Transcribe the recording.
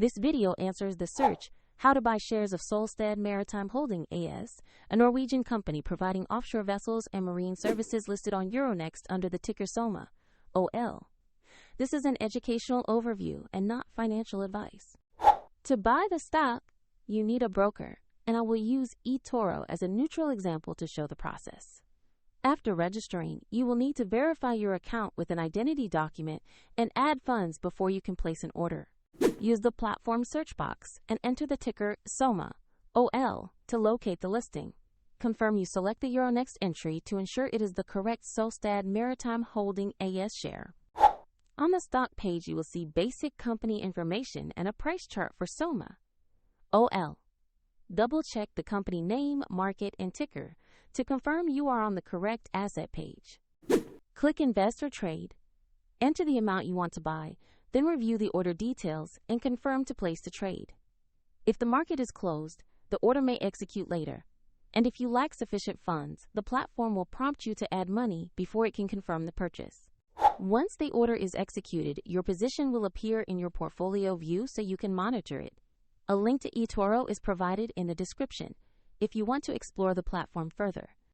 This video answers the search, how to buy shares of Solstad Maritime Holding AS, a Norwegian company providing offshore vessels and marine services listed on Euronext under the ticker SOMA.OL. This is an educational overview and not financial advice. To buy the stock, you need a broker, and I will use eToro as a neutral example to show the process. After registering, you will need to verify your account with an identity document and add funds before you can place an order. Use the platform search box and enter the ticker SOMA.OL to locate the listing. Confirm you select the Euronext entry to ensure it is the correct Solstad Maritime Holding AS share. On the stock page, you will see basic company information and a price chart for SOMA.OL. Double-check the company name, market, and ticker to confirm you are on the correct asset page. Click Invest or Trade. Enter the amount you want to buy, then review the order details and confirm to place the trade. If the market is closed, the order may execute later. And if you lack sufficient funds, the platform will prompt you to add money before it can confirm the purchase. Once the order is executed, your position will appear in your portfolio view so you can monitor it. A link to eToro is provided in the description if you want to explore the platform further.